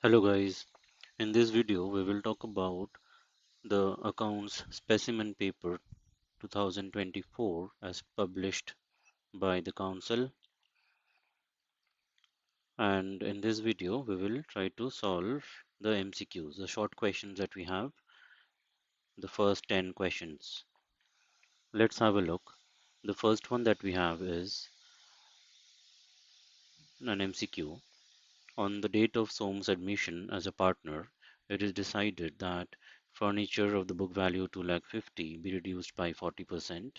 Hello guys, in this video we will talk about the Accounts Specimen Paper 2024 as published by the Council, and in this video we will try to solve the MCQs, the short questions that we have, the first 10 questions. Let's have a look. The first one that we have is an MCQ. On the date of Som's admission as a partner, it is decided that furniture of the book value 2,50,000 be reduced by 40%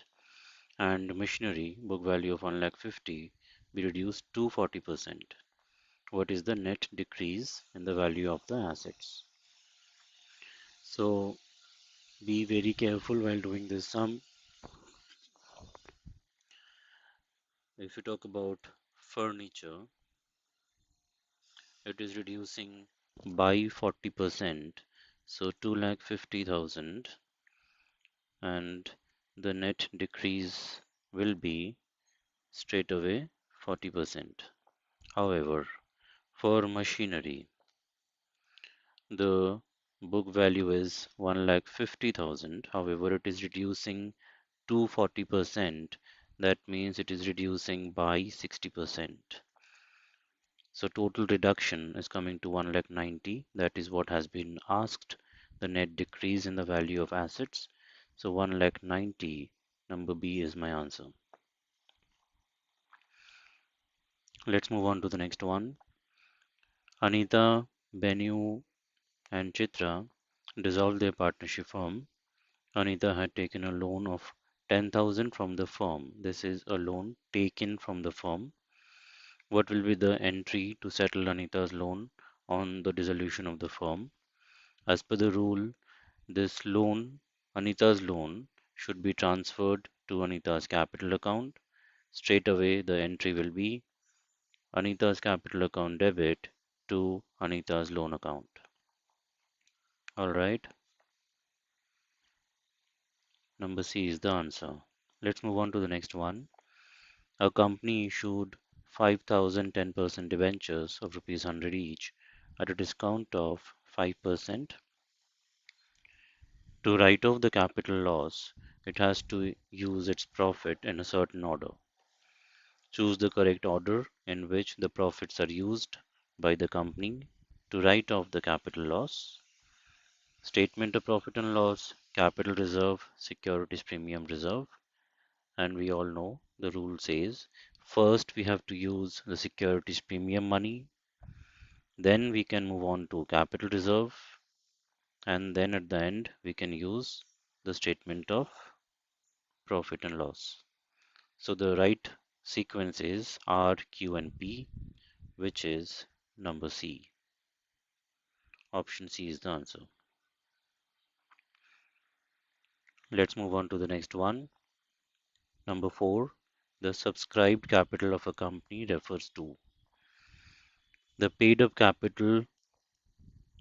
and machinery book value of 1,50,000 be reduced to 40%. What is the net decrease in the value of the assets? So be very careful while doing this sum. If you talk about furniture, it is reducing by 40%, so 2,50,000, and the net decrease will be straight away 40%. However, for machinery, the book value is 1,50,000. However, it is reducing to 40%. That means it is reducing by 60%. So total reduction is coming to 1,90,000. That is what has been asked. The net decrease in the value of assets. So 1,90,000, number B is my answer. Let's move on to the next one. Anita, Benu, and Chitra dissolved their partnership firm. Anita had taken a loan of 10,000 from the firm. This is a loan taken from the firm. What will be the entry to settle Anita's loan on the dissolution of the firm? As per the rule, this loan, Anita's loan, should be transferred to Anita's capital account. Straight away, the entry will be Anita's capital account debit to Anita's loan account. All right, number C is the answer. Let's move on to the next one. A company issued 5,000 10% debentures of rupees 100 each at a discount of 5%. To write off the capital loss, it has to use its profit in a certain order. Choose the correct order in which the profits are used by the company to write off the capital loss. Statement of profit and loss, capital reserve, securities premium reserve. And we all know the rule says first we have to use the securities premium money, then we can move on to capital reserve, and then at the end we can use the statement of profit and loss. So the right sequence is R, Q, and P, which is number C. Option C is the answer. Let's move on to the next one. Number 4. The subscribed capital of a company refers to the paid up capital,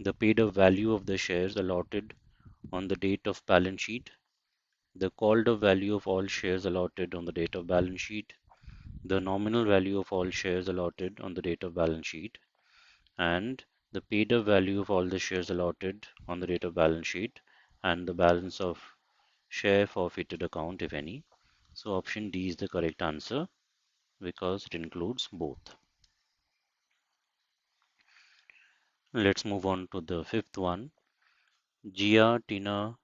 the paid up value of the shares allotted on the date of balance sheet, the called up value of all shares allotted on the date of balance sheet, the nominal value of all shares allotted on the date of balance sheet, and the paid up value of all the shares allotted on the date of balance sheet, and the balance of share forfeited account, if any. So option D is the correct answer because it includes both. Let's move on to the fifth one. Gia, Tina,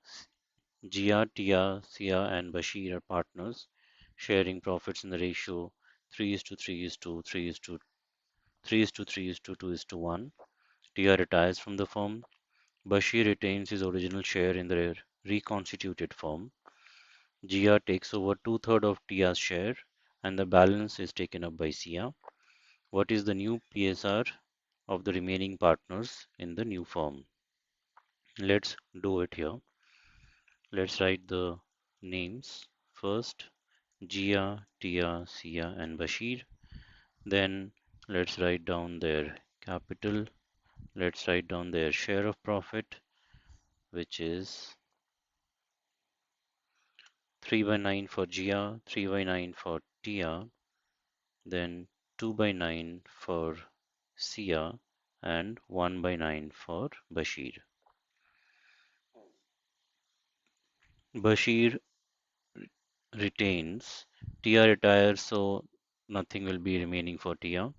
Tia, Sia, and Bashir are partners, sharing profits in the ratio 3 is to 3 is to 3 is to 3 is to 3 is to 2 is to 1. Tia retires from the firm. Bashir retains his original share in the reconstituted firm. Gia takes over two-thirds of Tia's share, and the balance is taken up by Sia. What is the new PSR of the remaining partners in the new firm? Let's do it here. Let's write the names first. Gia, Tia, Sia, and Bashir. Then let's write down their capital. Let's write down their share of profit, which is 3 by 9 for Gia, 3 by 9 for Tia, then 2 by 9 for Sia, and 1 by 9 for Bashir. Bashir retains, Tia retires, so nothing will be remaining for Tia.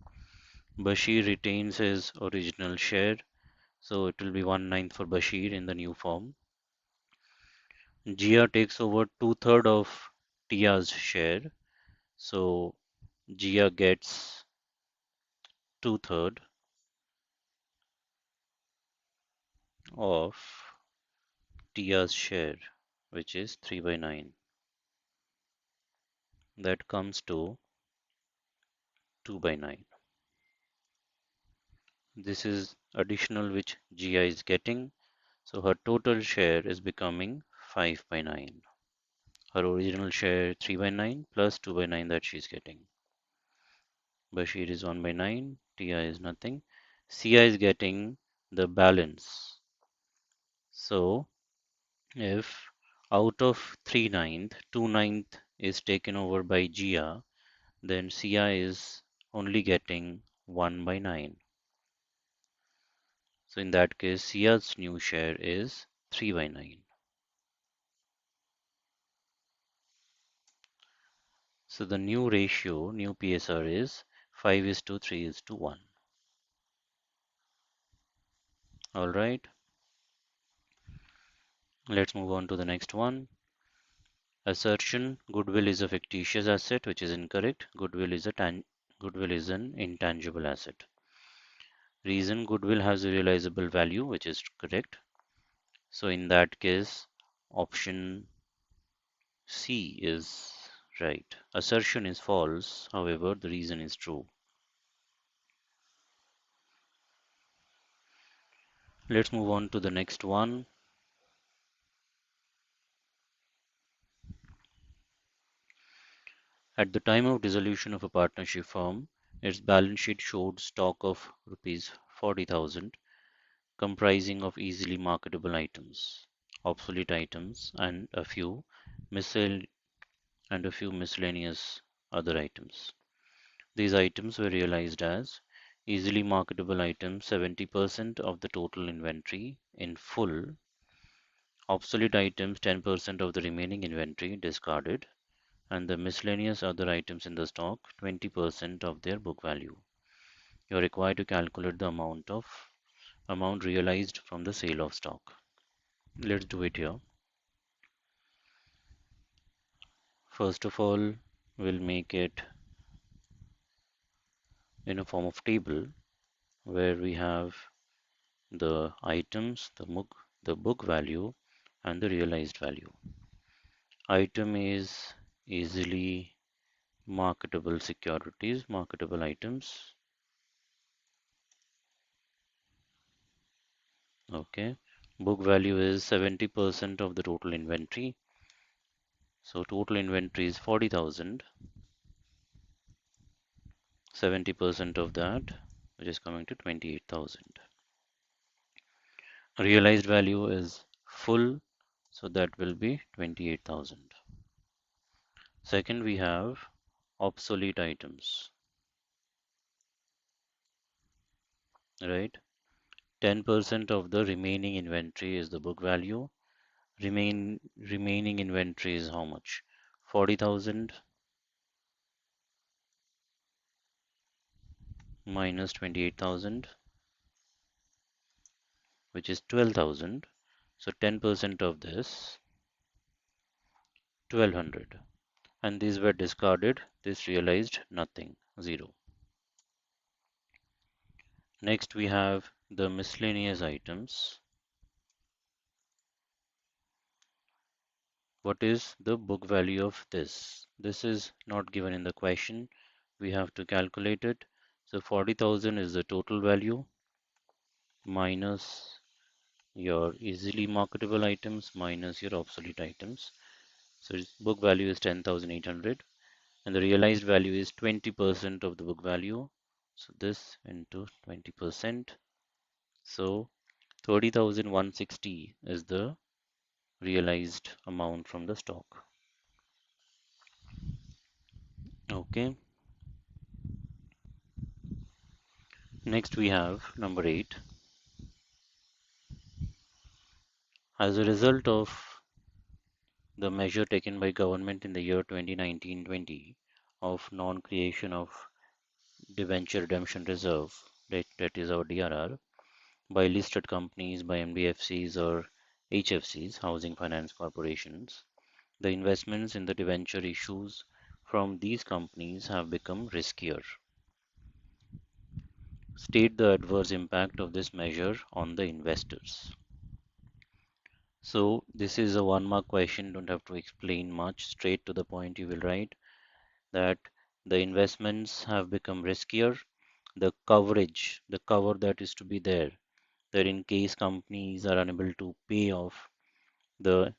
Bashir retains his original share, so it will be 1/9 for Bashir in the new form. Jia takes over two-thirds of Tia's share, so Jia gets two-thirds of Tia's share, which is 3 by 9. That comes to 2 by 9. This is additional which Jia is getting, so her total share is becoming 5 by 9. Her original share 3 by 9 plus 2 by 9 that she's getting. Bashir is 1 by 9, Tia is nothing. Sia is getting the balance. So if out of 3/9, 2/9 is taken over by Jia, then Sia is only getting 1 by 9. So in that case, Sia's new share is 3 by 9. So the new ratio, new PSR is 5:3:1. All right, let's move on to the next one. Assertion: goodwill is a fictitious asset, which is incorrect. Goodwill is an intangible asset. Reason: goodwill has a realizable value, which is correct. So in that case, option C is right. Assertion is false, however, the reason is true. Let's move on to the next one. At the time of dissolution of a partnership firm, its balance sheet showed stock of rupees 40,000 comprising of easily marketable items, obsolete items, miscel- and a few miscellaneous other items. These items were realized as easily marketable items 70% of the total inventory in full, obsolete items 10% of the remaining inventory discarded, and the miscellaneous other items in the stock 20% of their book value. You are required to calculate the amount realized from the sale of stock. Let's do it here. First of all, we'll make it in a form of table where we have the items, the book value, and the realized value. Item is easily marketable securities, marketable items. Okay. Book value is 70% of the total inventory. So total inventory is 40,000. 70% of that, which is coming to 28,000. Realized value is full, so that will be 28,000. Second, we have obsolete items, right? 10% of the remaining inventory is the book value. Remaining inventory is how much? 40,000 minus 28,000, which is 12,000. So 10% of this, 1200. And these were discarded. This realized nothing, zero. Next, we have the miscellaneous items. What is the book value of this? This is not given in the question. We have to calculate it. So 40,000 is the total value minus your easily marketable items minus your obsolete items. So its book value is 10,800 and the realized value is 20% of the book value. So this into 20%. So 30,160 is the realized amount from the stock. Okay. Next we have number 8. As a result of the measure taken by government in the year 2019-20 of non-creation of debenture redemption reserve, that is our DRR, by listed companies, by NBFCs or HFCs, housing finance corporations, the investments in the debenture issues from these companies have become riskier. State the adverse impact of this measure on the investors. So this is a 1 mark question, don't have to explain much, straight to the point you will write that the investments have become riskier. The coverage, the cover that is to be there, that in case companies are unable to pay off the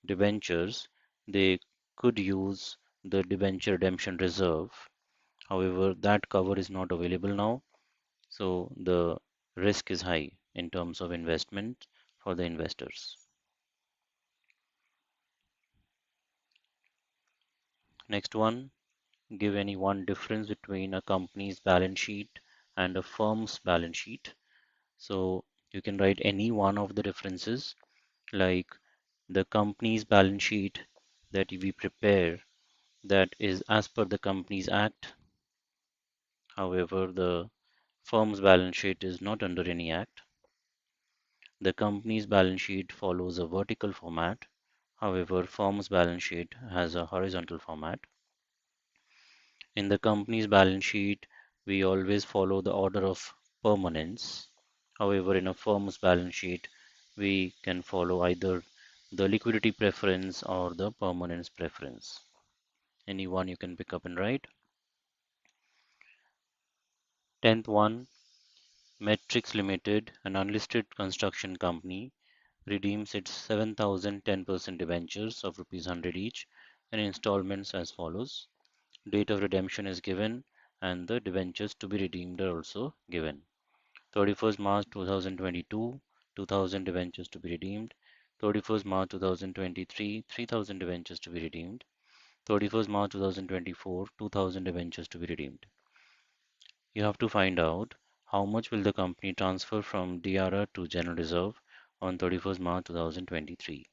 debentures, they could use the debenture redemption reserve. However, that cover is not available now, so the risk is high in terms of investment for the investors. Next one, give any one difference between a company's balance sheet and a firm's balance sheet. So you can write any one of the differences, like the company's balance sheet that we prepare, that is as per the Companies Act. However, the firm's balance sheet is not under any act. The company's balance sheet follows a vertical format. However, firm's balance sheet has a horizontal format. In the company's balance sheet, we always follow the order of permanence. However, in a firm's balance sheet, we can follow either the liquidity preference or the permanence preference. Any one you can pick up and write. 10th one, Matrix Limited, an unlisted construction company, redeems its 7,000 10% debentures of rupees 100 each in installments as follows. Date of redemption is given and the debentures to be redeemed are also given. 31st March 2022, 2,000 debentures to be redeemed. 31st March 2023, 3,000 debentures to be redeemed. 31st March 2024, 2,000 debentures to be redeemed. You have to find out how much will the company transfer from DRR to General Reserve on 31st March 2023.